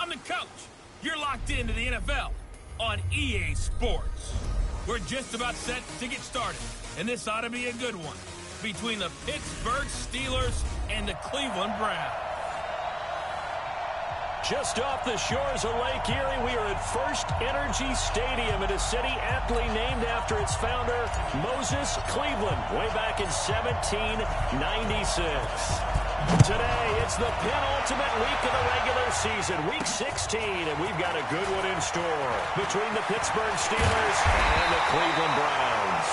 I'm the coach. You're locked into the NFL on EA Sports. We're just about set to get started, and this ought to be a good one between the Pittsburgh Steelers and the Cleveland Browns. Just off the shores of Lake Erie, we are at First Energy Stadium in a city aptly named after its founder, Moses Cleveland, way back in 1796. Today, it's the penultimate week of the regular season, week 16, and we've got a good one in store between the Pittsburgh Steelers and the Cleveland Browns.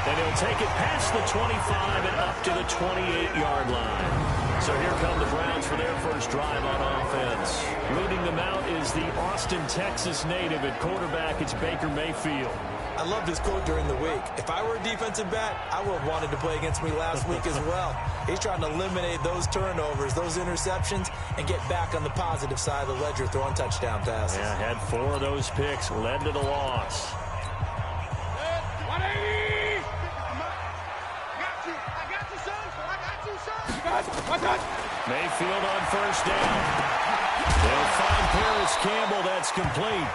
And he'll take it past the 25 and up to the 28-yard line. So here come the Browns for their first drive on offense. Leading them out is the Austin, Texas native at quarterback. It's Baker Mayfield. I loved his quote during the week. If I were a defensive back, I would have wanted to play against me last week as well. He's trying to eliminate those turnovers, those interceptions, and get back on the positive side of the ledger throwing touchdown passes. Yeah, had 4 of those picks, led to the loss. 180! Mayfield on first down. They'll find Paris Campbell. That's complete.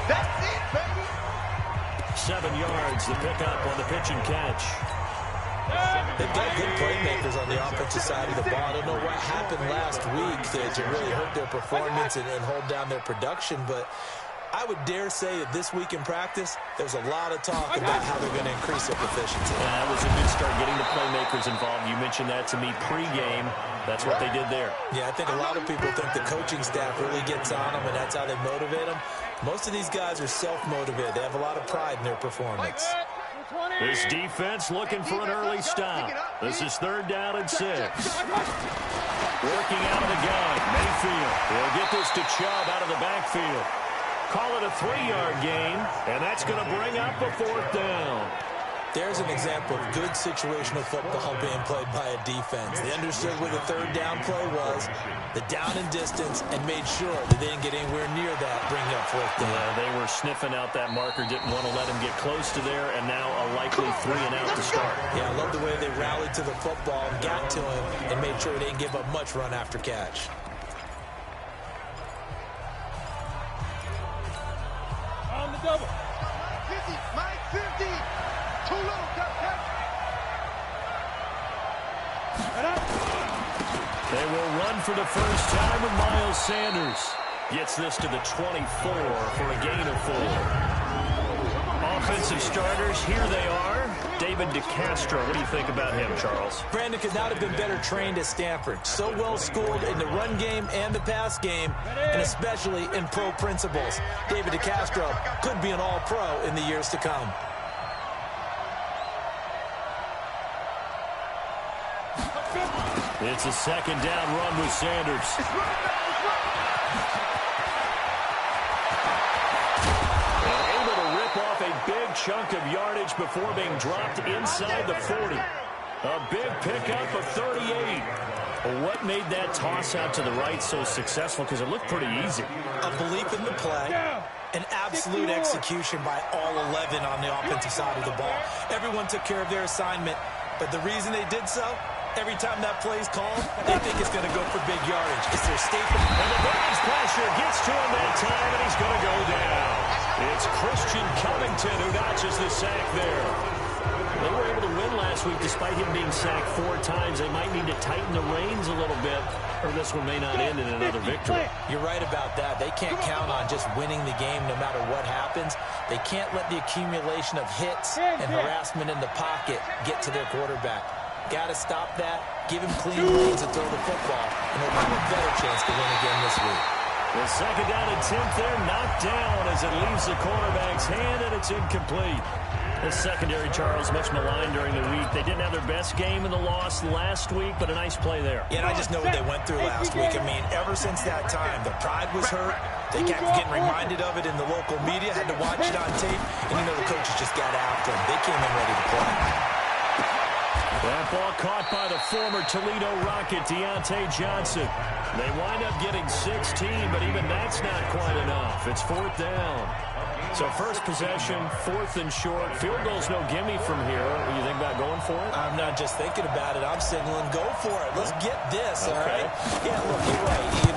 That's it, baby. 7 yards, the pickup on the pitch and catch. They've got good playmakers on the offensive side of the ball. I don't know what happened last week to really hurt their performance and hold down their production, but I would dare say that this week in practice, there's a lot of talk about how they're going to increase their proficiency. Yeah, that was a good start, getting the playmakers involved. You mentioned that to me pregame. That's what they did there. Yeah, I think a lot of people think the coaching staff really gets on them, and that's how they motivate them. Most of these guys are self-motivated. They have a lot of pride in their performance. This defense looking for an early stop. This is 3rd down and 6. Working out of the gun, Mayfield. He'll get this to Chubb out of the backfield. Call it a 3-yard gain, and that's going to bring up a 4th down. There's an example of good situational football being played by a defense. They understood where the 3rd down play was, the down and distance, and made sure that they didn't get anywhere near that, bringing up 4th down. Yeah, they were sniffing out that marker, didn't want to let him get close to there, and now a likely 3 and out to start. Yeah, I love the way they rallied to the football and got to him and made sure they didn't give up much run after catch. On the double. Mike 50. Too low. They will run for the first time with Miles Sanders. Gets this to the 24 for a gain of 4. Offensive starters, here they are. David DeCastro, what do you think about him, Charles? Brandon could not have been better trained at Stanford. So well schooled in the run game and the pass game, and especially in pro principles. David DeCastro could be an all-pro in the years to come. It's a 2nd down run with Sanders. And able to rip off a big chunk of yardage before being dropped inside the 40. A big pickup of 38. Well, what made that toss out to the right so successful? Because it looked pretty easy. A belief in the play. An absolute execution by all 11 on the offensive side of the ball. Everyone took care of their assignment, but the reason they did so, every time that play is called, they think it's going to go for big yardage. It's their staple. And the Browns pressure gets to him that time, and he's going to go down. It's Christian Covington who notches the sack there. They were able to win last week despite him being sacked 4 times. They might need to tighten the reins a little bit, or this one may not end in another victory. You're right about that. They can't count on just winning the game no matter what happens. They can't let the accumulation of hits and harassment in the pocket get to their quarterback. Got to stop that, give him clean lanes to throw the football, and they'll have a better chance to win again this week. The 2nd down attempt there knocked down as it leaves the cornerback's hand, and it's incomplete. The secondary, Charles, much maligned during the week. They didn't have their best game in the loss last week, but a nice play there. Yeah, and I just know what they went through last week. I mean, ever since that time, the pride was hurt. They kept getting reminded of it in the local media, had to watch it on tape, and you know the coaches just got after them. They came in ready to play. That ball caught by the former Toledo Rocket, Deontay Johnson. They wind up getting 16, but even that's not quite enough. It's 4th down. So first possession, 4th and short. Field goal's no gimme from here. What do you think about going for it? I'm not just thinking about it. I'm signaling go for it. Let's get this, all right? Yeah, look, you're right. You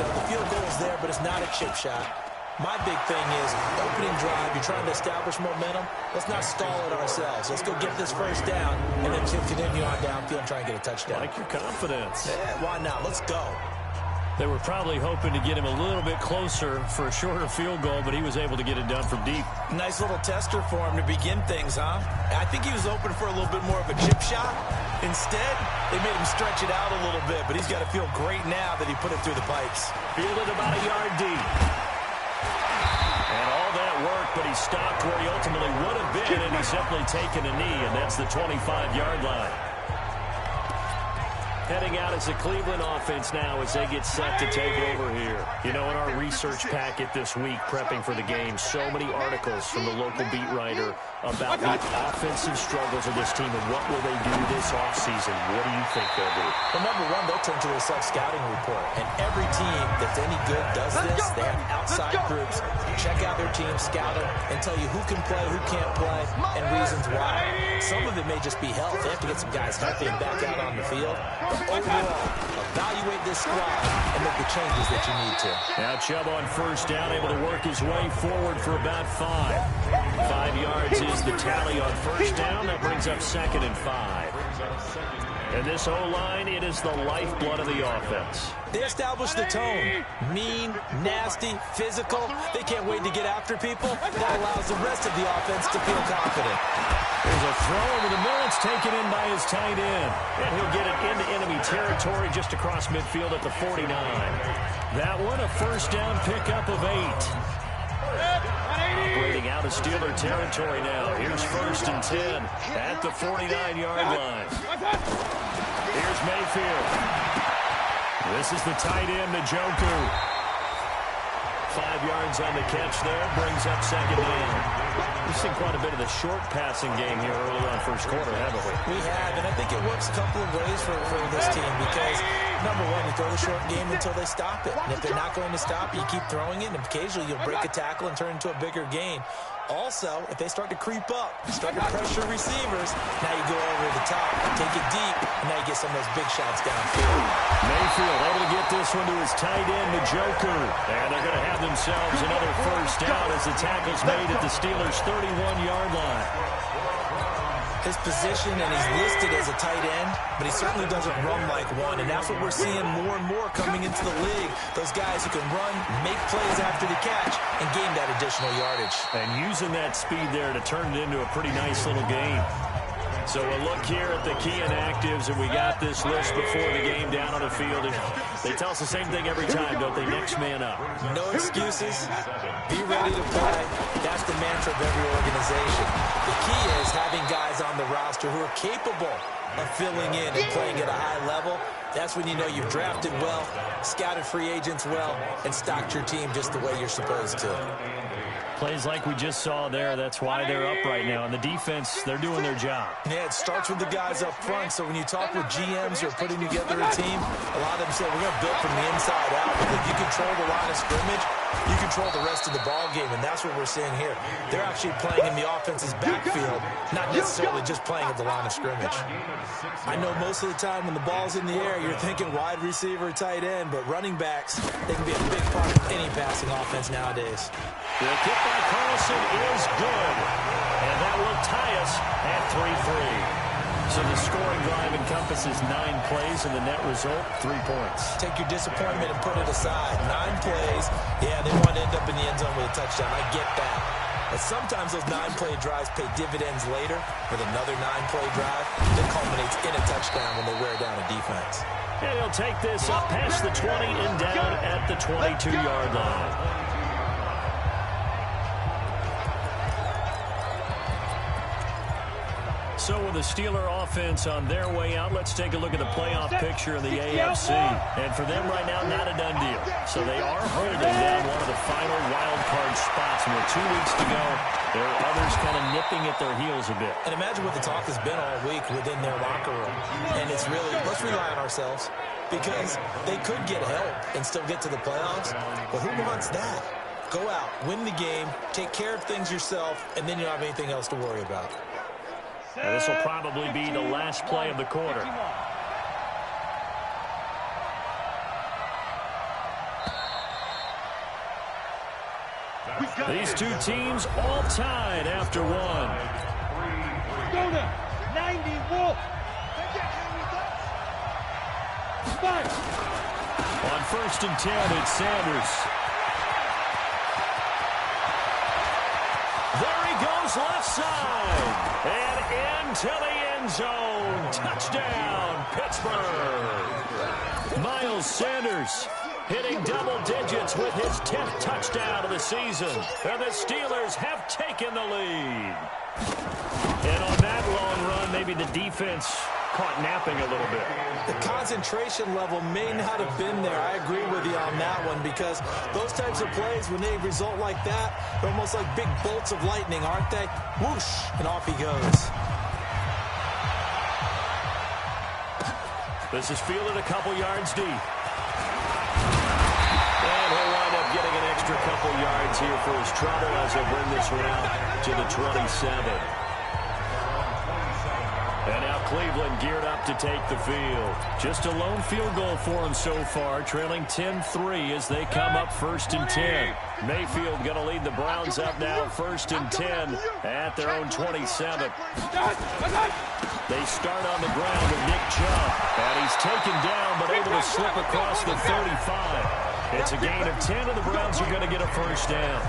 there, but it's not a chip shot. My big thing is opening drive. You're trying to establish momentum. Let's not stall it ourselves. Let's go get this first down and then continue on downfield and try and get a touchdown. Like your confidence. Yeah, why not? Let's go. They were probably hoping to get him a little bit closer for a shorter field goal, but he was able to get it done from deep. Nice little tester for him to begin things, huh? I think he was open for a little bit more of a chip shot. Instead, they made him stretch it out a little bit, but he's got to feel great now that he put it through the pipes. Fielded about a yard deep. And all that work, but he stopped where he ultimately would have been, and he's simply taken a knee, and that's the 25-yard line. Heading out as the Cleveland offense now as they get set to take over here. You know, in our research packet this week, prepping for the game, so many articles from the local beat writer about the offensive struggles of this team and what will they do this offseason. What do you think they'll do? Well, number one, they'll turn to their self-scouting report. And every team that's any good does this. They have outside groups. Check out their team, scout them, and tell you who can play, who can't play, and reasons why. Some of it may just be health. They have to get some guys healthy and back out on the field. But overall, evaluate this squad and make the changes that you need to. Now Chubb on first down, able to work his way forward for about 5. 5 yards is the tally on first down. That brings up 2nd and 5. And this O-line, it is the lifeblood of the offense. They establish the tone. Mean, nasty, physical. They can't wait to get after people. That allows the rest of the offense to feel confident. There's a throw over the middle. It's taken in by his tight end. And he'll get it into enemy territory just across midfield at the 49. That one, a first down pickup of 8. Operating out of Steeler territory now. Here's 1st and 10 at the 49-yard line. Here's Mayfield. This is the tight end, Njoku. 5 yards on the catch there. Brings up 2nd down. We've seen quite a bit of the short passing game here early on first quarter, haven't we? We have, and I think it works a couple of ways for this team because, number one, you throw the short game until they stop it. And if they're not going to stop it, you keep throwing it, and occasionally you'll break a tackle and turn into a bigger gain. Also, if they start to creep up, start to pressure receivers, now you go over the top, take it deep, and now you get some of those big shots downfield. Mayfield able to get this one to his tight end, Njoku. And they're going to have themselves another first down as the tackle's made at the Steelers' 31-yard line. His position, and he's listed as a tight end, but he certainly doesn't run like one, and that's what we're seeing more and more coming into the league. Those guys who can run, make plays after the catch, and gain that additional yardage. And using that speed there to turn it into a pretty nice little game. So we'll look here at the key inactives, and we got this list before the game down on the field. They tell us the same thing every time, don't they? Next man up. No excuses. Be ready to play. That's the mantra of every organization. The key is having guys on the roster who are capable of filling in and playing at a high level. That's when you know you've drafted well, scouted free agents well, and stocked your team just the way you're supposed to. Plays like we just saw there, that's why they're up right now. And the defense, they're doing their job. Yeah, it starts with the guys up front. So when you talk with GMs who are putting together a team, a lot of them say, we're going to build from the inside out. Because if you control the line of scrimmage, you control the rest of the ball game. And that's what we're seeing here. They're actually playing in the offense's backfield, not necessarily just playing at the line of scrimmage. I know most of the time when the ball's in the air, you're thinking wide receiver, tight end. But running backs, they can be a big part of any passing offense nowadays. The kick by Carlson is good. And that will tie us at 3-3. So the scoring drive encompasses 9 plays, and the net result, 3 points. Take your disappointment and put it aside. 9 plays. Yeah, they want to end up in the end zone with a touchdown. I get that. But sometimes those 9-play drives pay dividends later with another 9-play drive that culminates in a touchdown when they wear down a defense. And he'll take this up past the 20 and down at the 22-yard line. So with the Steeler offense on their way out, let's take a look at the playoff picture in the AFC. And for them right now, not a done deal. So they are holding down one of the final wild card spots. And with 2 weeks to go, there are others kind of nipping at their heels a bit. And imagine what the talk has been all week within their locker room. And it's really, let's rely on ourselves. Because they could get help and still get to the playoffs. But who wants that? Go out, win the game, take care of things yourself, and then you don't have anything else to worry about. And this will probably be the last play of the quarter. These two teams all tied after one. Go now. 90 Wolf. On 1st and 10, it's Sanders. There he goes left side. And into the end zone. Touchdown, Pittsburgh. Miles Sanders hitting double digits with his 10th touchdown of the season. And the Steelers have taken the lead. And on that long run, maybe the defense caught napping a little bit. The concentration level may not have been there. I agree with you on that one, because those types of plays, when they result like that, they're almost like big bolts of lightning, aren't they? Whoosh, and off he goes. This is fielded a couple yards deep. And he'll wind up getting an extra couple yards here for his trouble as they bring this one out to the 27. And now Cleveland geared up to take the field. Just a lone field goal for them so far, trailing 10-3 as they come up 1st and 10. Mayfield going to lead the Browns up now 1st and 10 at their own 27. They start on the ground with Nick Chubb. And he's taken down but able to slip across the 35. It's a gain of 10, and the Browns are going to get a first down.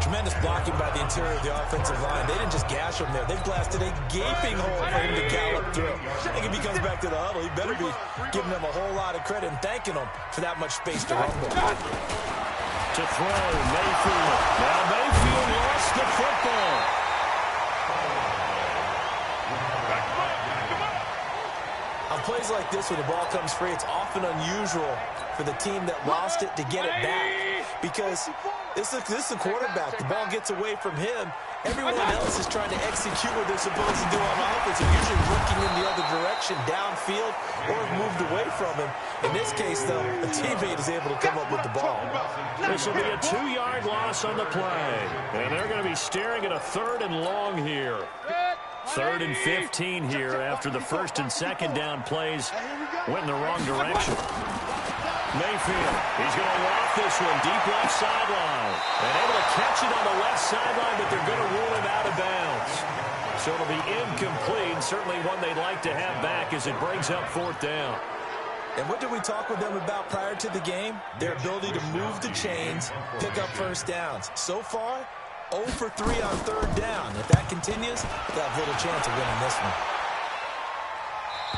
Tremendous blocking by the interior of the offensive line. They didn't just gash him there. They blasted a gaping hole for him to gallop through. I think if he comes back to the huddle, he better be giving them a whole lot of credit and thanking them for that much space to rumble. To throw, Mayfield. Now Mayfield lost the football. On plays like this, when the ball comes free, it's often unusual for the team that lost it to get it back, because this is the quarterback. The ball gets away from him. Everyone else is trying to execute what they're supposed to do on offense. They're usually looking in the other direction, downfield, or have moved away from him. In this case, though, a teammate is able to come up with the ball. This will be a 2-yard loss on the play. And they're going to be staring at a 3rd and long here. 3rd and 15 here after the 1st and 2nd down plays went in the wrong direction. Mayfield, he's going to loft this one deep left sideline. And able to catch it on the left sideline, but they're going to rule him out of bounds. So it'll be incomplete, certainly one they'd like to have back as it brings up 4th down. And what did we talk with them about prior to the game? Their ability to move the chains, pick up first downs. So far, 0 for 3 on 3rd down. If that continues, they'll have little chance of winning this one.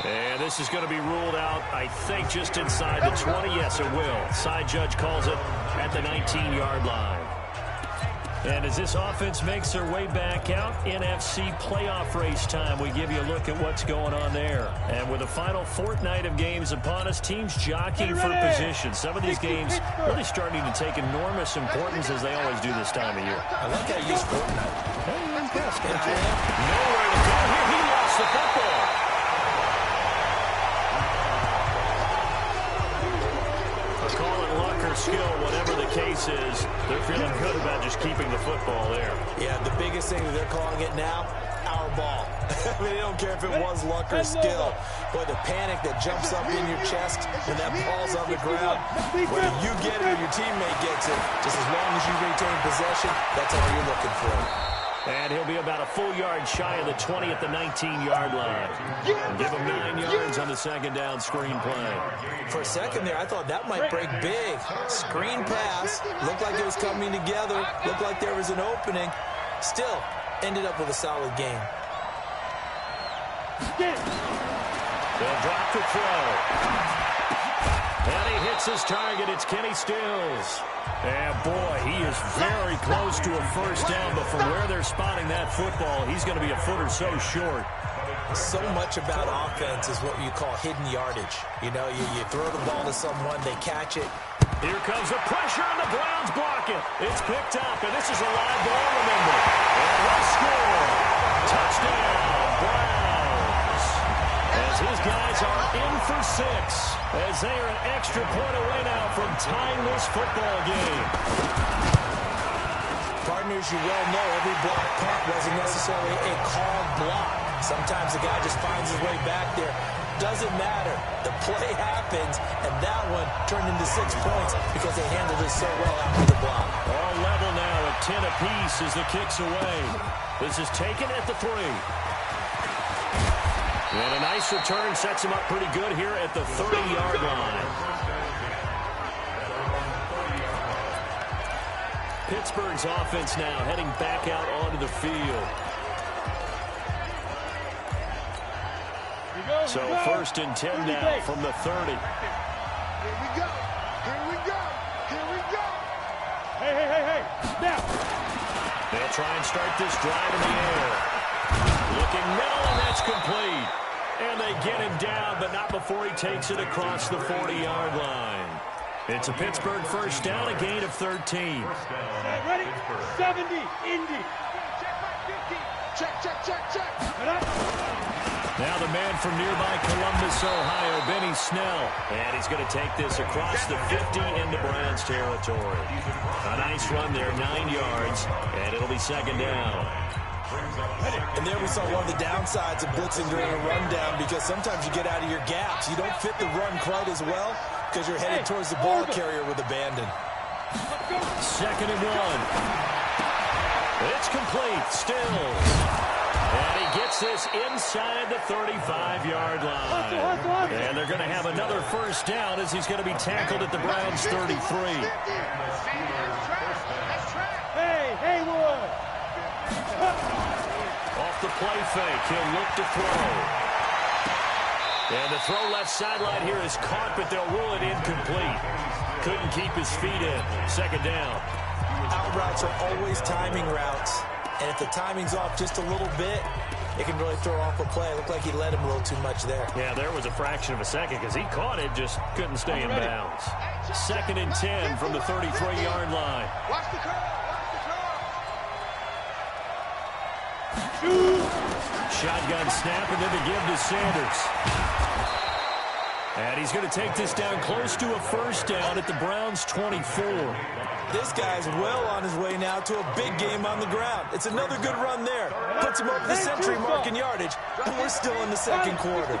And this is going to be ruled out, I think, just inside the 20. Yes, it will. Side judge calls it at the 19-yard line. And as this offense makes their way back out, NFC playoff race time, we give you a look at what's going on there. And with the final fortnight of games upon us, teams jockeying for position. Some of these games really starting to take enormous importance, as they always do this time of year. I like how you use fortnight. Hey, I'm impressed. Nowhere to go here. He lost the football. Skill, whatever the case is, they're feeling good about just keeping the football there. Yeah, the biggest thing that they're calling it now, our ball. I mean, they don't care if it was luck or skill. But the panic that jumps up in your chest when that ball's on the ground, whether you get it or your teammate gets it, just as long as you retain possession, that's all you're looking for. And he'll be about a full yard shy of the 20 at the 19-yard line. And give him 9 yards on the 2nd down screen play. For a second there, I thought that might break big. Screen pass. Looked like it was coming together. Looked like there was an opening. Still, ended up with a solid game. They'll drop the throw. And he hits his target. It's Kenny Stills. And, boy, he is very close to a first down, but from where they're spotting that football, he's going to be a foot or so short. So much about offense is what you call hidden yardage. You know, you throw the ball to someone, they catch it. Here comes the pressure, and the Browns block it. It's picked up, and this is a live ball, remember. And they'll score. Touchdown, Browns. As his guys are in for 6, as they are an extra point away now from tying this football game. Partners, you well know every block punt wasn't necessarily a called block. Sometimes the guy just finds his way back there. Doesn't matter. The play happens, and that one turned into 6 points because they handled it so well after the block. All level now at 10 apiece as the kick's away. This is taken at the 3. And a nice return sets him up pretty good here at the 30-yard line. Pittsburgh's offense now heading back out onto the field. So 1st and 10 now from the 30. Here we go. Here we go. Here we go. Hey. Now. They'll try and start this drive in the air. Looking middle, and that's complete. And they get him down, but not before he takes it across the 40-yard line. It's a Pittsburgh 1st down, a gain of 13. Ready? 70, Indy. Check. Now the man from nearby Columbus, Ohio, Benny Snell. And he's going to take this across the 50 into Browns territory. A nice run there, 9 yards, and it'll be 2nd down. And there we saw one of the downsides of blitzing during a rundown, because sometimes you get out of your gaps. You don't fit the run quite as well because you're headed towards the ball carrier with abandon. 2nd and 1. It's complete. Stills. And he gets this inside the 35-yard line. And they're going to have another 1st down as he's going to be tackled at the Browns 33. Hey, Haywood. Off the play fake, he'll look to throw. And the throw left sideline here is caught, but they'll rule it incomplete. Couldn't keep his feet in. 2nd down. Out routes are always timing routes. And if the timing's off just a little bit, it can really throw off a play. It looked like he let him a little too much there. Yeah, there was a fraction of a second because he caught it, just couldn't stay in bounds. 2nd and 10 from the 33-yard line. Watch the curve. Shotgun snap, and then to give to Sanders. And he's going to take this down close to a 1st down at the Browns 24. This guy's well on his way now to a big game on the ground. It's another good run there. Puts him over the century mark in yardage, and we're still in the 2nd quarter.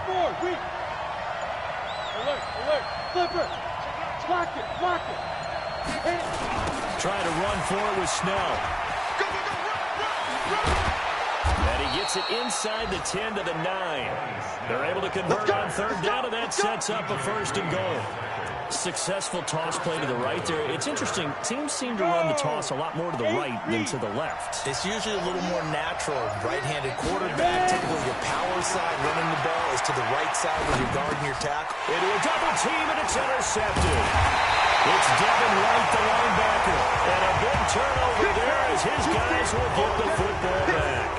Alert. Flipper. Block it. Trying to run for it with Snell. Run. And he gets it inside the 10 to the 9. They're able to convert on 3rd down, and that sets up a 1st and goal. Successful toss play to the right there. It's interesting. Teams seem to run the toss a lot more to the right than to the left. It's usually a little more natural. Right-handed quarterback, typically your power side running the ball is to the right side when you're guarding your tackle. Into a double team, and it's intercepted. It's Devin White, the linebacker. And a big turnover there as his guys will get the football back.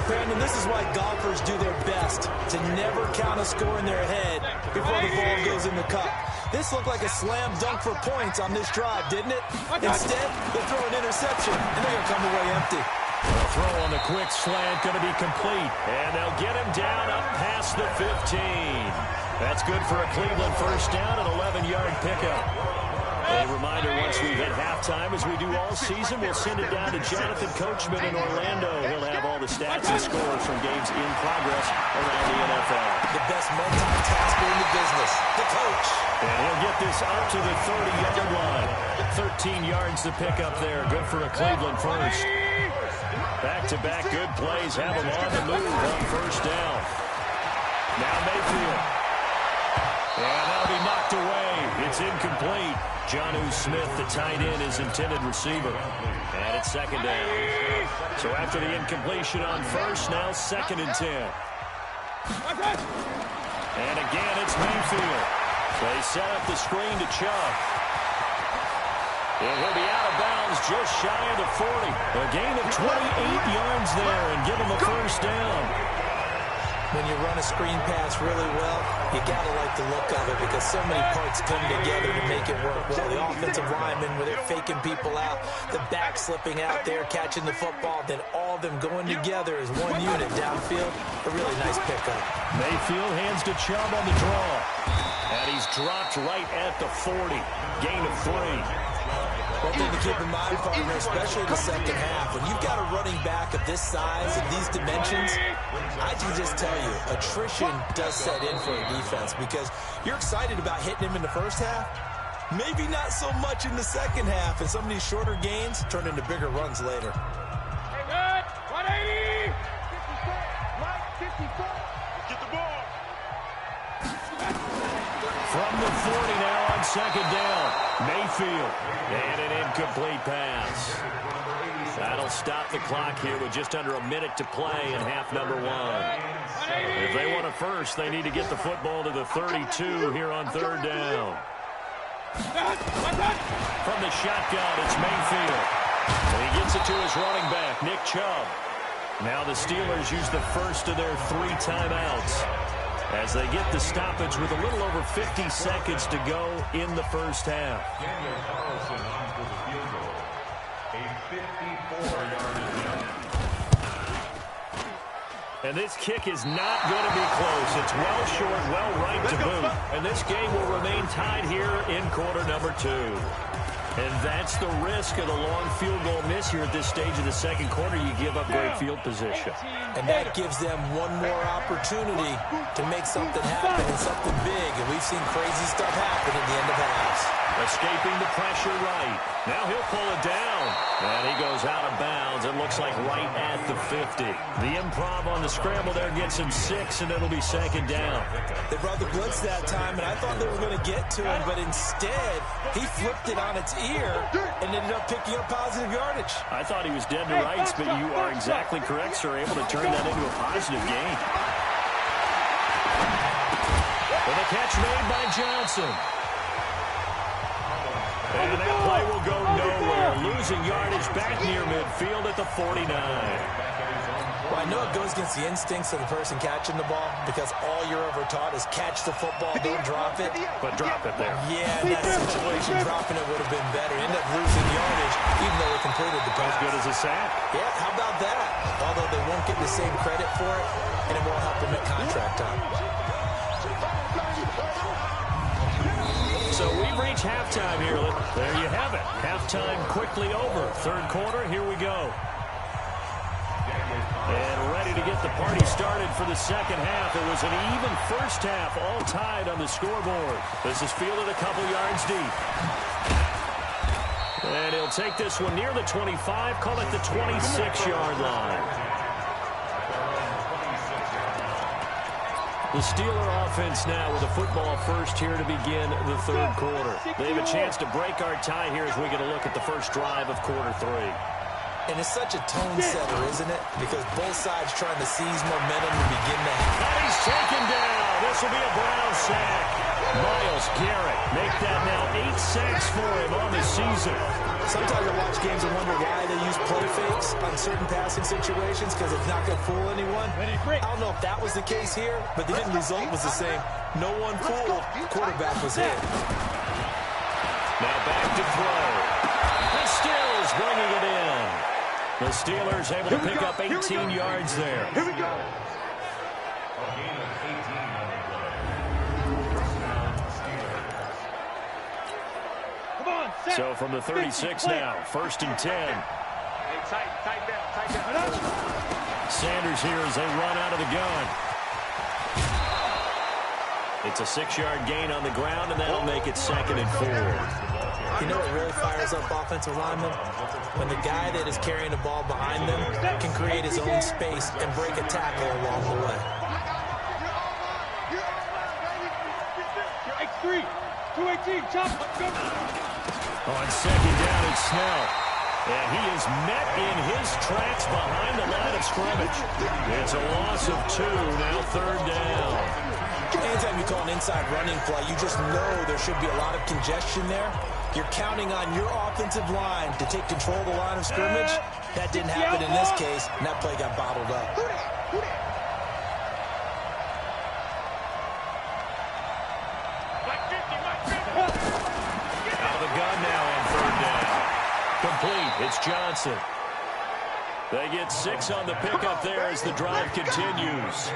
Brandon, this is why golfers do their best to never count a score in their head before the ball goes in the cup. This looked like a slam dunk for points on this drive, didn't it? Instead, they'll throw an interception, and they're going to come away empty. The throw on the quick slant going to be complete, and they'll get him down up past the 15. That's good for a Cleveland 1st down, an 11-yard pickup. A reminder, once we hit halftime, as we do all season, we'll send it down to Jonathan Coachman in Orlando. He'll have all the stats and scores from games in progress around the NFL. The best multitasker in the business, the coach. And he'll get this up to the 30-yard line. 13 yards to pick up there. Good for a Cleveland 1st. Back-to-back good plays have him on the move on 1st down. Now Mayfield. And that'll be knocked away. It's incomplete. Jonnu Smith, the tight end, is intended receiver. And it's 2nd down. So after the incompletion on 1st, now 2nd and 10. And again, it's Mayfield. They set up the screen to Chubb. And he'll be out of bounds just shy of the 40. A gain of 28 yards there and give him a 1st down. When you run a screen pass really well, you got to like the look of it because so many parts come together to make it work well. The offensive linemen, where they're faking people out, the back slipping out there, catching the football, then all of them going together as one unit downfield. A really nice pickup. Mayfield hands to Chubb on the draw. And he's dropped right at the 40. Gain of 3. One thing to keep in mind, partner, especially in the 2nd half, when you've got a running back of this size and these dimensions, I can just tell you, attrition does set in for a defense because you're excited about hitting him in the 1st half. Maybe not so much in the second half, and some of these shorter gains turn into bigger runs later. Hey, good. 180. 54. Right, 54. Get the ball. From the 40 now on second down. Mayfield. And an incomplete pass. That'll stop the clock here with just under a minute to play in half number one. If they want a first, they need to get the football to the 32 here on third down. From the shotgun, it's Mayfield. And he gets it to his running back, Nick Chubb. Now the Steelers use the first of their 3 timeouts as they get the stoppage with a little over 50 seconds to go in the first half. Daniel Carlson on for the field goal. A 54-yard attempt. And this kick is not going to be close. It's well short, well right to boot. And this game will remain tied here in quarter number 2. And that's the risk of the long field goal miss here at this stage of the second quarter. You give up great field position. And that gives them one more opportunity to make something happen and something big. And we've seen crazy stuff happen at the end of halves. Escaping the pressure right. Now he'll pull it down. And he goes out of bounds. It looks like right at the 50. The improv on the scramble there gets him 6, and it'll be second down. They brought the blitz that time, and I thought they were going to get to him, but instead he flipped it on its ear and ended up picking up positive yardage. I thought he was dead to rights, but you are exactly correct, sir. Able to turn that into a positive gain. And a catch made by Johnson. And that play will go nowhere. Losing yardage back near midfield at the 49. Well, I know it goes against the instincts of the person catching the ball because all you're ever taught is catch the football, don't drop it. But drop it there. Yeah, in that situation, dropping it would have been better. End up losing yardage, even though they completed the pass. As good as a sack. Yeah, how about that? Although they won't get the same credit for it, and it won't help them at contract time. So we've reached halftime here. There you have it. Halftime quickly over. Third quarter, here we go. And ready to get the party started for the second half. It was an even first half, all tied on the scoreboard. This is fielded a couple yards deep. And he'll take this one near the 25, call it the 26-yard line. The Steeler offense now with a football first here to begin the third quarter. They have a chance to break our tie here as we get a look at the first drive of quarter 3. And it's such a tone setter, isn't it? Because both sides trying to seize momentum to begin the half. And he's taken down. This will be a Brown sack. Myles Garrett make that now 8 sacks for him on the season. Sometimes I watch games and wonder why they use play fakes on certain passing situations because it's not going to fool anyone. I don't know if that was the case here, but the end result was the same. No one fooled. Quarterback was hit. Now back to throw. And Stills bringing it in. The Steelers able to pick up 18 yards there. Here we go. A gain of 18 on the play. Come on, set. So from the 36 now, first and 10. Hey, tight down. Sanders here as they run out of the gun. It's a 6-yard gain on the ground, and that'll make it second and 4. You know what really fires up offensive linemen? When the guy that is carrying the ball behind them can create his own space and break a tackle along the way. X3, 218, chop, go. On second down, it's Snell. And he is met in his tracks behind the line of scrimmage. It's a loss of 2, now third down. Anytime you call an inside running play, you just know there should be a lot of congestion there. You're counting on your offensive line to take control of the line of scrimmage. That didn't happen in this case, and that play got bottled up. Out of the gun now on third down. Complete. It's Johnson. They get 6 on the pickup there as the drive continues.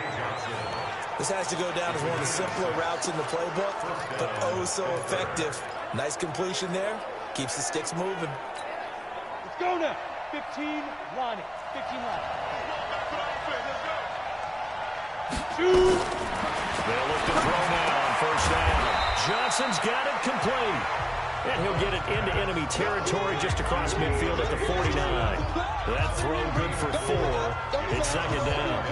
This has to go down as one of the simpler routes in the playbook, but oh so effective. Nice completion there. Keeps the sticks moving. Let's go now. 15 line. 15 line. Shoot. They'll look to throw now on first down. Johnson's got it complete. And he'll get it into enemy territory just across midfield at the 49. That throw good for 4. It's second down.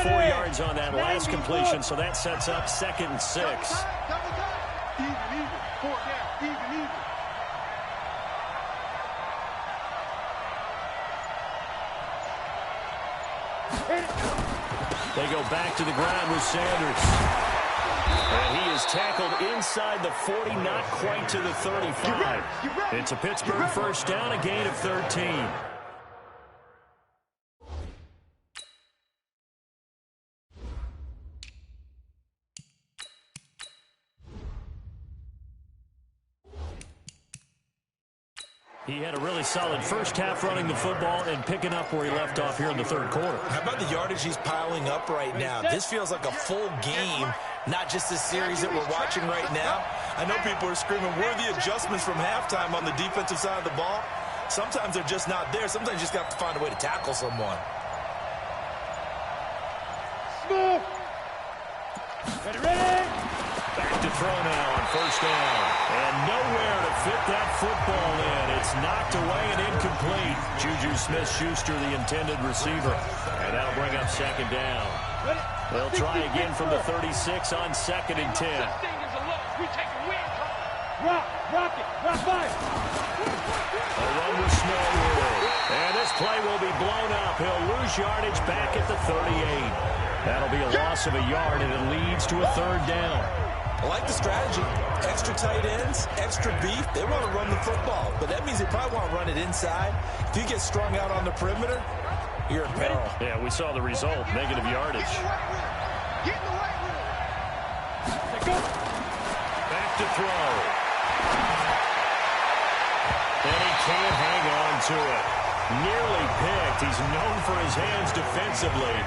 4 yards on that last completion, so that sets up 2nd and 6. They go back to the ground with Sanders. And he is tackled inside the 40, not quite to the 35. It's a Pittsburgh first down, a gain of 13. He had a really solid first half running the football and picking up where he left off here in the third quarter. How about the yardage he's piling up right now? This feels like a full game, not just the series that we're watching right now. I know people are screaming, where are the adjustments from halftime on the defensive side of the ball? Sometimes they're just not there. Sometimes you just got to find a way to tackle someone. Smooth. Ready? Back to throw now on first down. And nowhere to fit that football in. It's knocked away and incomplete. Juju Smith-Schuster, the intended receiver. And that'll bring up second down. They'll try again from the 36 on 2nd and 10. Rock it. Rock five. A run with Smallwood. And this play will be blown up. He'll lose yardage back at the 38. That'll be a loss of a yard, and it leads to a 3rd down. I like the strategy. Extra tight ends, extra beef. They want to run the football, but that means they probably want to run it inside. If you get strung out on the perimeter, you're in peril. Yeah, we saw the result, negative yardage. Get in the right room. Back to throw. And he can't hang on to it. Nearly picked. He's known for his hands defensively,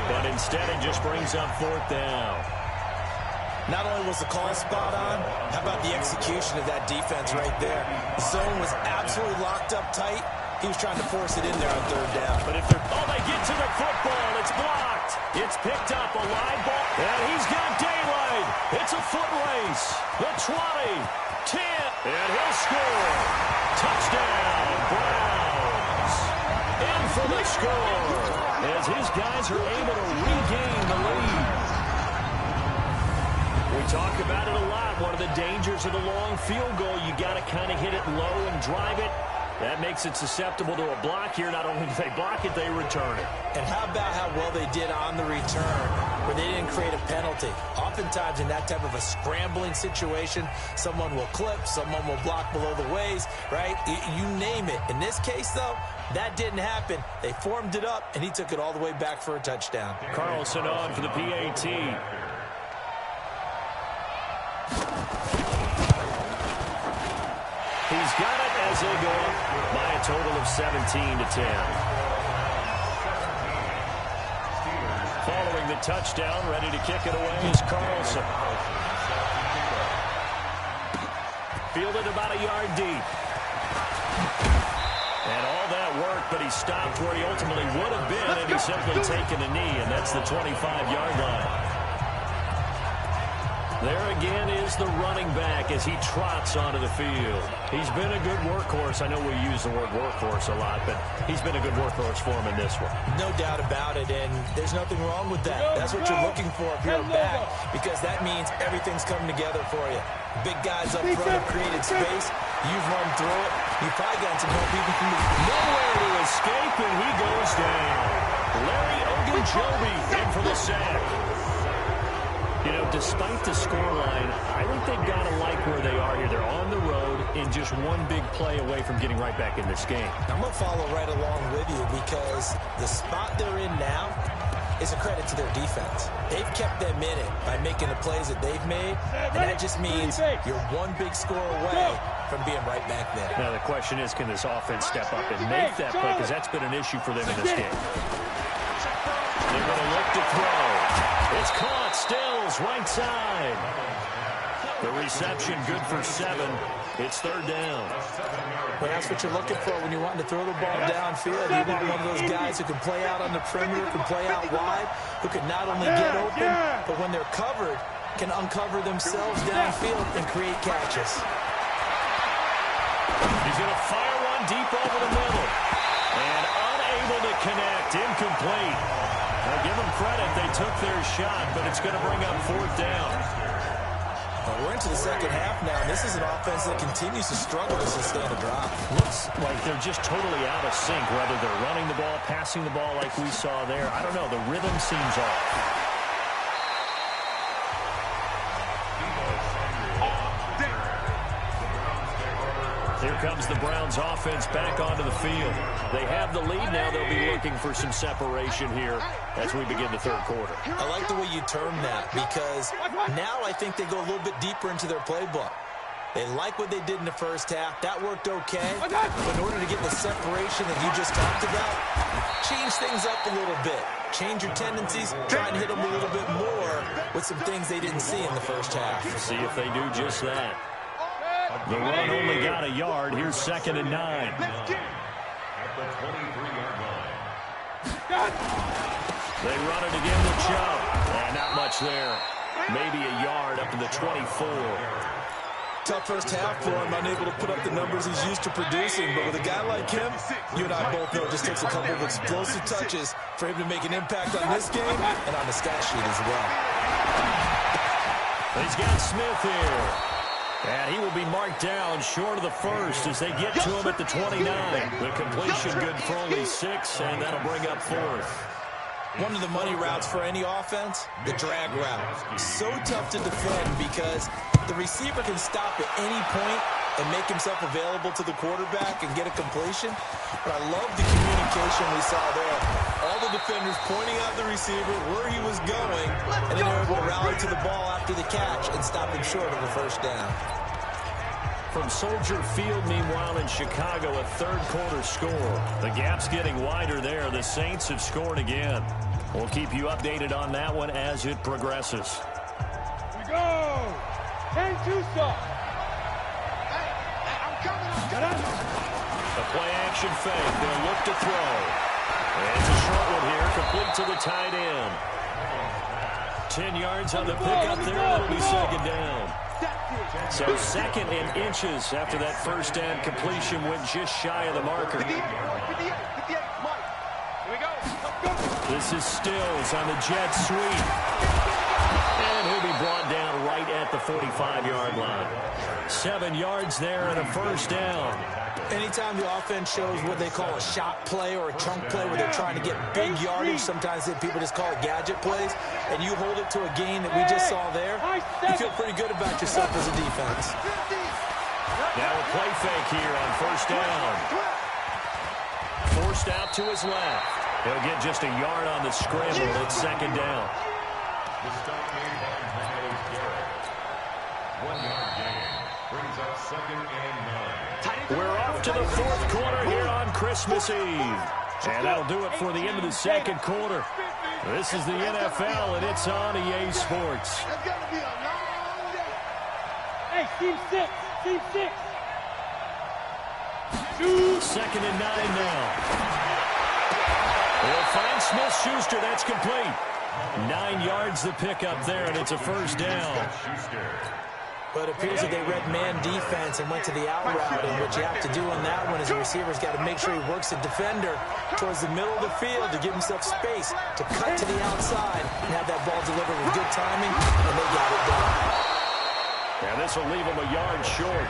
but instead it just brings up 4th down. Not only was the call spot on, how about the execution of that defense right there? The zone was absolutely locked up tight. He was trying to force it in there on 3rd down. But if they're... Oh, they get to the football. It's blocked. It's picked up. A live ball. And he's got daylight. It's a foot race. The 20, 10, and he'll score. Touchdown, Browns. In for the score as his guys are able to regain the lead. We talk about it a lot. One of the dangers of the long field goal, you got to kind of hit it low and drive it. That makes it susceptible to a block here. Not only do they block it, they return it. And how about how well they did on the return, where they didn't create a penalty? Oftentimes in that type of a scrambling situation, someone will clip, someone will block below the waist, right? You name it. In this case, though, that didn't happen. They formed it up, and he took it all the way back for a touchdown. Carlson on for the PAT. He's got it as they go up by a total of 17-10. Following the touchdown, ready to kick it away is Carlson. Fielded about a yard deep. And all that work, but he stopped where he ultimately would have been, and he's simply taken a knee, and that's the 25-yard line. There again is the running back as he trots onto the field. He's been a good workhorse. I know we use the word workhorse a lot, but he's been a good workhorse for him in this one. No doubt about it, and there's nothing wrong with that. That's what you're looking for if you're a back, because that means everything's coming together for you. Big guys up front have created space. You've run through it. You've probably gotten some help even from the... Nowhere to escape, and he goes down. Larry Ogunjobi in for the sack. You know, despite the scoreline, I think they've got to like where they are here. They're on the road and just one big play away from getting right back in this game. I'm going to follow right along with you because the spot they're in now is a credit to their defense. They've kept them in it by making the plays that they've made, and that just means you're one big score away from being right back there. Now, the question is, can this offense step up and make that play? Because that's been an issue for them in this game. They're going to look to throw. It's caught. Stills, right side. The reception good for 7. It's third down. Well, that's what you're looking for when you're wanting to throw the ball downfield. You want one of those guys who can play out on the perimeter, can play out wide, who can not only get open, but when they're covered, can uncover themselves downfield and create catches. He's going to fire one deep over the middle. And unable to connect. Incomplete. Now give them credit. They took their shot, but it's going to bring up fourth down. Well, we're into the second half now, and this is an offense that continues to struggle to sustain a drive. Looks like they're just totally out of sync, whether they're running the ball, passing the ball like we saw there. I don't know. The rhythm seems off. Here comes the Browns offense back onto the field. They have the lead now. They'll be looking for some separation here as we begin the third quarter. I like the way you term that, because now I think they go a little bit deeper into their playbook. They like what they did in the first half. That worked okay. But in order to get the separation that you just talked about, change things up a little bit. Change your tendencies. Try and hit them a little bit more with some things they didn't see in the first half. See if they do just that. The run only got a yard. Here's 2nd and 9. At the 23-yard line. They run it again with Chubb. And not much there. Maybe a yard up to the 24. Tough first half for him, unable to put up the numbers he's used to producing. But with a guy like him, you and I both know it just takes a couple of explosive touches for him to make an impact on this game and on the stat sheet as well. He's got Smith here. And he will be marked down short of the first as they get to him at the 29. The completion good for only 6, and that'll bring up fourth. One of the money routes for any offense, the drag route. So tough to defend because the receiver can stop at any point and make himself available to the quarterback and get a completion. But I love the communication we saw there. All the defenders pointing out the receiver, where he was going, and then they were able to rally to the ball after the catch and stop him short of a first down. From Soldier Field, meanwhile, in Chicago, a third quarter score. The gap's getting wider there. The Saints have scored again. We'll keep you updated on that one as it progresses. We go! 10-2 stop. The play-action fake. They'll look to throw. And it's a short one here, complete to the tight end. 10 yards on the pickup there. It'll be second down. So 2nd and inches after that first down completion went just shy of the marker. This is Stills on the jet sweep. And he'll be brought down right at the 45-yard line. 7 yards there and a first down. Anytime the offense shows what they call a shot play or a chunk play where they're trying to get big yardage, sometimes people just call it gadget plays, and you hold it to a gain that we just saw there, you feel pretty good about yourself as a defense. Now a play fake here on first down. Forced out to his left. He'll get just a yard on the scramble. It's second down. The stop made by Miles Garrett. 1 yard gain. Brings up 2nd and 9. We're off to the fourth quarter here on Christmas Eve. And that'll do it for the end of the second quarter. This is the NFL, and it's on EA Sports. It's going to be a long day. Hey, team 6. Team 6. 2nd and 9 now. They'll find Smith-Schuster. That's complete. 9 yards the pickup there, and it's a first down. But it appears that they read man defense and went to the out route. And what you have to do on that one is the receiver's got to make sure he works the defender towards the middle of the field to give himself space to cut to the outside and have that ball delivered with good timing, and they got it done. And this will leave him a yard short.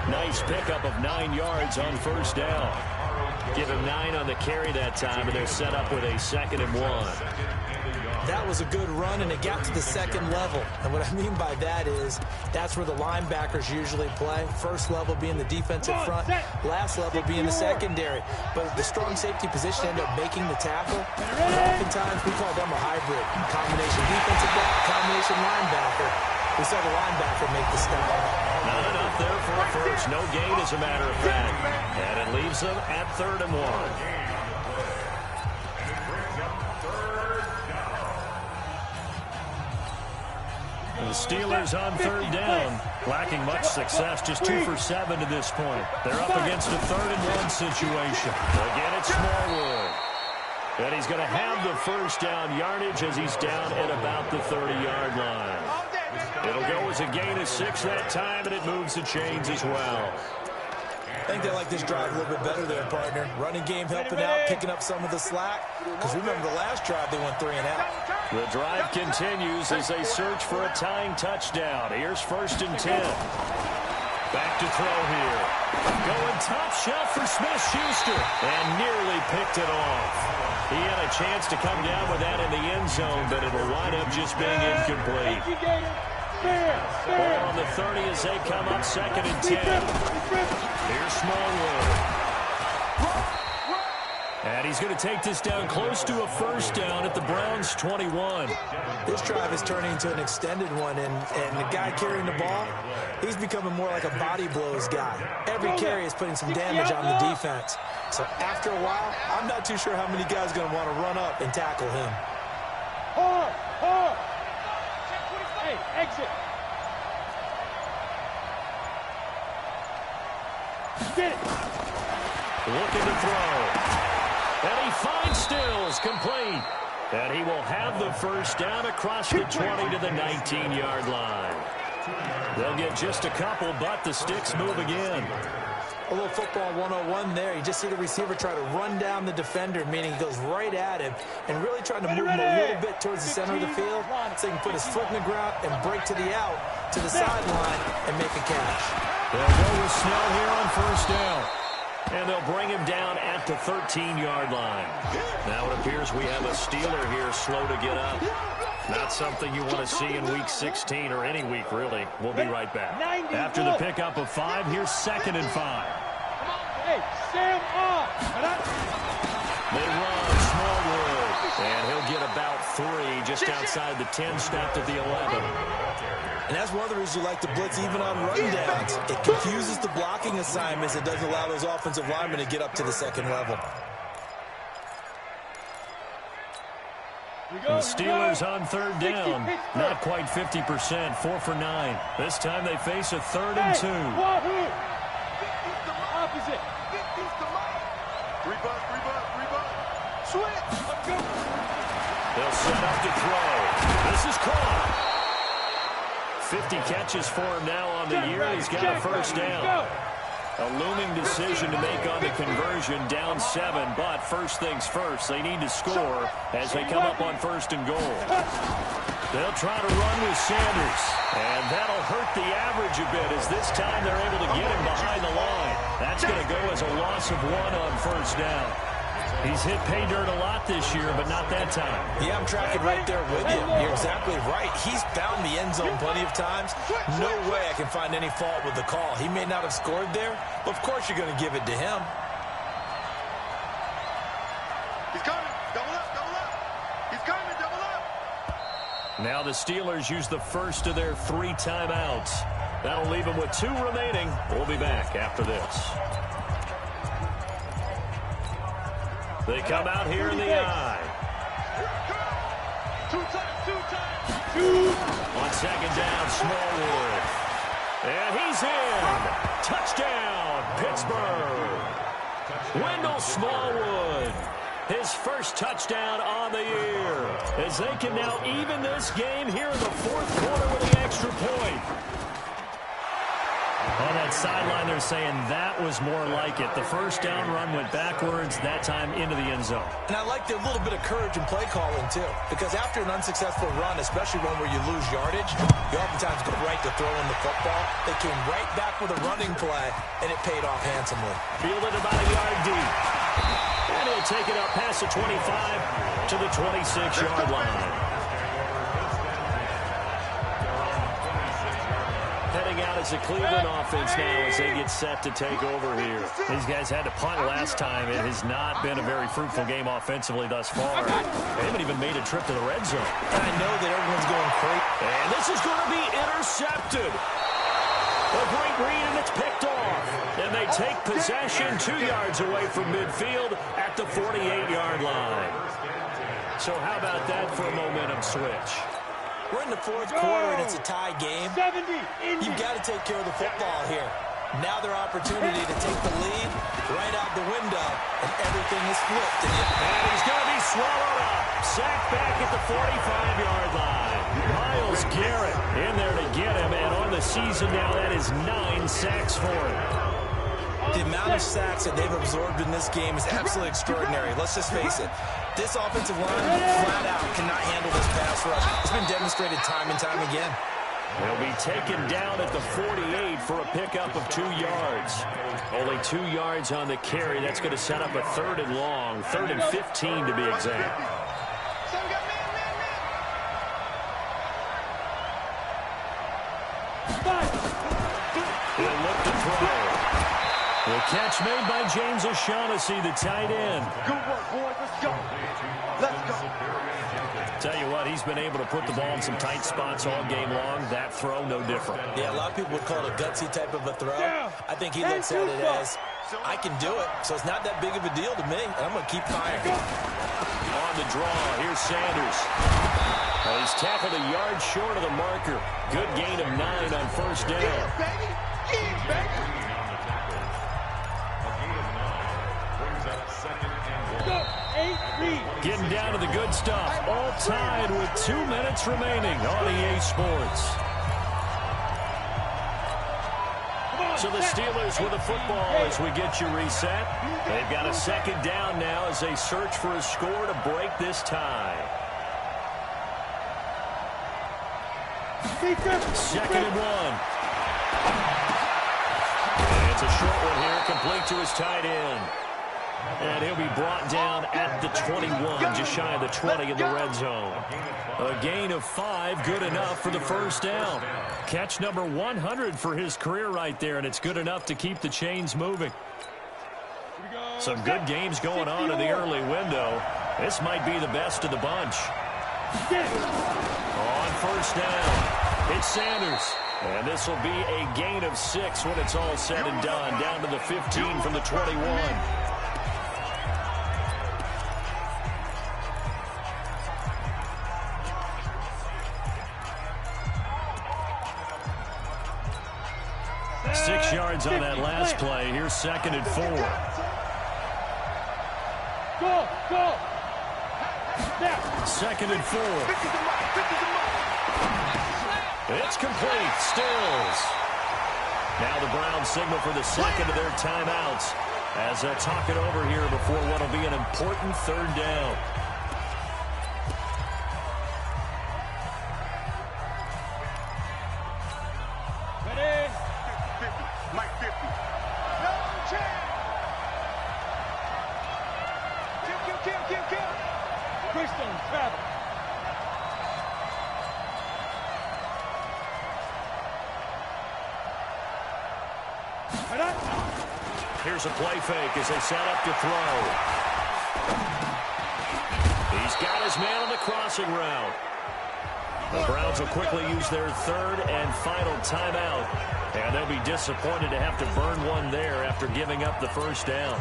Nice pickup of 9 yards on first down. Give him 9 on the carry that time, and they're set up with a 2nd and 1. That was a good run, and it got to the second level. And what I mean by that is that's where the linebackers usually play. First level being the defensive front, last level being the secondary. But the strong safety position ended up making the tackle. And oftentimes we call them a hybrid. Combination defensive back, combination linebacker. We saw the linebacker make the stop. Not enough there for a first. No gain, as a matter of fact. And it leaves them at 3rd and 1. The Steelers on 3rd down. Lacking much success, just 2 for 7 to this point. They're up against a 3rd-and-1 situation. Again, it's Smallwood. And he's going to have the first down yardage as he's down at about the 30-yard line. It'll go as a gain of 6 that time, and it moves the chains as well. I think they like this drive a little bit better there, partner. Running game helping out, picking up some of the slack. Because remember, the last drive they went 3 and out. The drive continues as they search for a tying touchdown. Here's 1st and 10. Back to throw here. Going top shelf for Smith-Schuster. And nearly picked it off. He had a chance to come down with that in the end zone, but it'll wind up just being incomplete. Ball on the 30 as they come up 2nd and 10. Here's Smallwood. And he's going to take this down close to a first down at the Browns' 21. This drive is turning into an extended one, and the guy carrying the ball, he's becoming more like a body blows guy. Every carry is putting some damage on the defense. So after a while, I'm not too sure how many guys are going to want to run up and tackle him. Hey, exit. Get it. Looking to throw. And he finds Stills, complete. And he will have the first down across the 20 to the 19-yard line. They'll get just a couple, but the sticks move again. A little football 101 there. You just see the receiver try to run down the defender, meaning he goes right at him and really trying to move him a little bit towards the center of the field so he can put his foot in the ground and break to the out, to the sideline, and make a catch. They'll go with Snell here on first down. And they'll bring him down at the 13-yard line. Now it appears we have a Steeler here slow to get up. Not something you want to see in Week 16 or any week, really. We'll be right back. After the pickup of 5, here's 2nd and 5. Hey, Sam off. They run Smallwood, and he'll get about 3 just outside the 10, stopped at the 11. And that's one of the reasons you like to blitz even on run downs. It confuses the blocking assignments. It doesn't allow those offensive linemen to get up to the 2nd level. The Steelers on 3rd down. Not quite 50%, 4 for 9. This time they face a 3rd and 2. Opposite. Rebound. Switch. They'll set up to throw. This is caught. 50 catches for him now on the year. He's got a first down. A looming decision to make on the conversion, down 7, but first things first, they need to score as they come up on 1st and goal. They'll try to run with Sanders, and that'll hurt the average a bit as this time they're able to get him behind the line. That's going to go as a loss of 1 on first down. He's hit pay dirt a lot this year, but not that time. Yeah, I'm tracking right there with you. You're exactly right. He's found the end zone plenty of times. No way I can find any fault with the call. He may not have scored there, but of course you're going to give it to him. He's coming. Double up. He's coming. Double up. Now the Steelers use the first of their 3 timeouts. That'll leave them with 2 remaining. We'll be back after this. They come out here in the eye. Two times. On 2nd down, Smallwood. And he's in. Touchdown, Pittsburgh. Wendell Smallwood. His first touchdown on the year. As they can now even this game here in the 4th quarter with the extra point. On that sideline, they're saying that was more like it. The first down run went backwards, that time into the end zone. And I like the little bit of courage in play calling, too. Because after an unsuccessful run, especially one where you lose yardage, you oftentimes go right to throwing the football. They came right back with a running play, and it paid off handsomely. Fielded about a yard deep. And he'll take it up past the 25 to the 26-yard line. Heading out as a Cleveland offense now as they get set to take over here. These guys had to punt last time. It has not been a very fruitful game offensively thus far. They haven't even made a trip to the red zone. And I know that everyone's going crazy. And this is going to be intercepted. A great read, and it's picked off. And they take possession 2 yards away from midfield at the 48-yard line. So how about that for a momentum switch? We're in the fourth quarter, and it's a tie game. 70. You've got to take care of the football here. Now their opportunity to take the lead right out the window, and everything is flipped. And he's going to be swallowed up. Sacked back at the 45-yard line. Myles Garrett in there to get him, and on the season now, that is 9 sacks for him. The amount of sacks that they've absorbed in this game is absolutely extraordinary. Let's just face it. This offensive line, flat out, cannot handle this pass rush. It's been demonstrated time and time again. They'll be taken down at the 48 for a pickup of 2 yards. Only 2 yards on the carry. That's going to set up a 3rd and long, 3rd and 15 to be exact. He'll look to throw. The catch made by James O'Shaughnessy, the tight end. Good work, boys. Let's go. Let's go. Tell you what, he's been able to put the ball in some tight spots all game long. That throw, no different. Yeah, a lot of people would call it a gutsy type of a throw. I think he looks at it as, I can do it, so it's not that big of a deal to me, and I'm going to keep firing. On the draw, here's Sanders. Well, he's tackled a yard short of the marker. Good gain of 9 on first down. Yeah, baby. Yeah, baby. Getting down to the good stuff. All tied with 2 minutes remaining on EA Sports. So the Steelers with the football as we get you reset. They've got a 2nd down now as they search for a score to break this tie. 2nd and 1. And it's a short one here, complete to his tight end. And he'll be brought down at the 21, just shy of the 20 in the red zone. A gain of 5, good enough for the first down. Catch number 100 for his career right there, and it's good enough to keep the chains moving. Some good games going on in the early window. This might be the best of the bunch. On first down, it's Sanders. And this will be a gain of 6 when it's all said and done, down to the 15 from the 21. Six yards on that last play. Here's 2nd and 4. Go, go. 2nd and 4. It's complete. Stills. Now the Browns signal for the 2nd of their timeouts as they'll talk it over here before what will be an important 3rd down. Mike 50. No chance. Kill. Christian, travel. Here's a play fake as they set up to throw. He's got his man on the crossing route. The Browns will quickly use their 3rd and final timeout. And they'll be disappointed to have to burn one there after giving up the first down.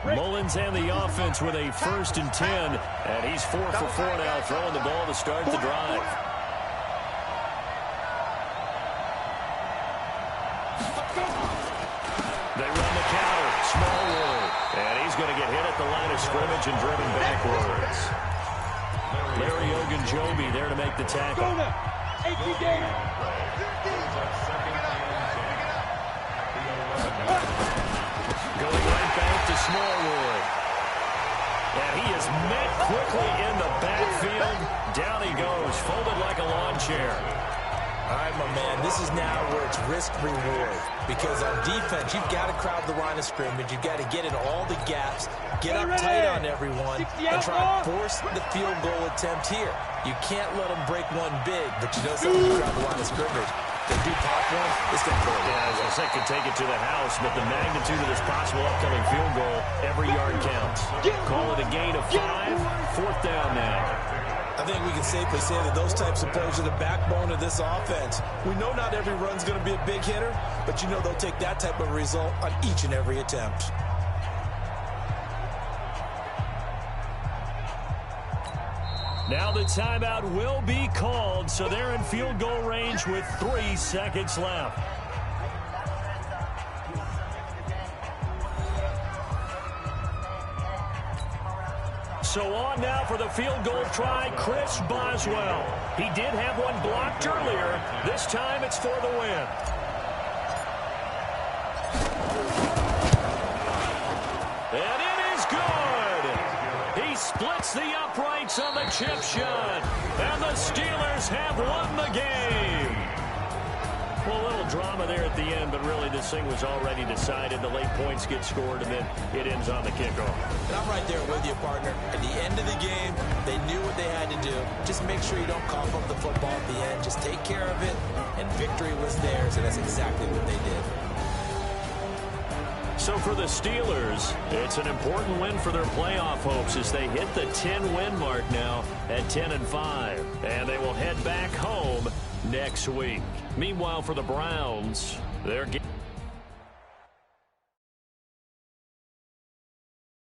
Mullins and the offense with a 1st and 10. And he's 4 for 4 now, throwing the ball to start the drive. They run the counter. Smallwood. And he's going to get hit at the line of scrimmage and driven backwards. Larry Ogunjobi there to make the tackle. Going right back to Smallwood. And he is met quickly in the backfield. Down he goes, folded like a lawn chair. All right, my man, this is now where it's risk-reward. Because on defense, you've got to crowd the line of scrimmage. You've got to get in all the gaps, get up tight on everyone, and try to force the field goal attempt here. You can't let them break one big, but you know something, you crowd the line of scrimmage. They do pop one, it's going to go. Yeah, as I said, could take it to the house, but the magnitude of this possible upcoming field goal, every yard counts. Call it a gain of 5, 4th down now. I think we can safely say that those types of plays are the backbone of this offense. We know not every run's going to be a big hitter, but you know they'll take that type of result on each and every attempt. Now the timeout will be called, so they're in field goal range with 3 seconds left. So on now for the field goal try, Chris Boswell. He did have one blocked earlier. This time it's for the win. And it is good. He splits the uprights on the chip shot. And the Steelers have won the game. Well, a little drama there at the end, but really this thing was already decided. The late points get scored, and then it ends on the kickoff. And I'm right there with you, partner. At the end of the game, they knew what they had to do. Just make sure you don't cough up the football at the end. Just take care of it, and victory was theirs, and that's exactly what they did. So for the Steelers, it's an important win for their playoff hopes as they hit the 10-win mark now at 10-5. And they will head back home next week. Meanwhile, for the Browns, their game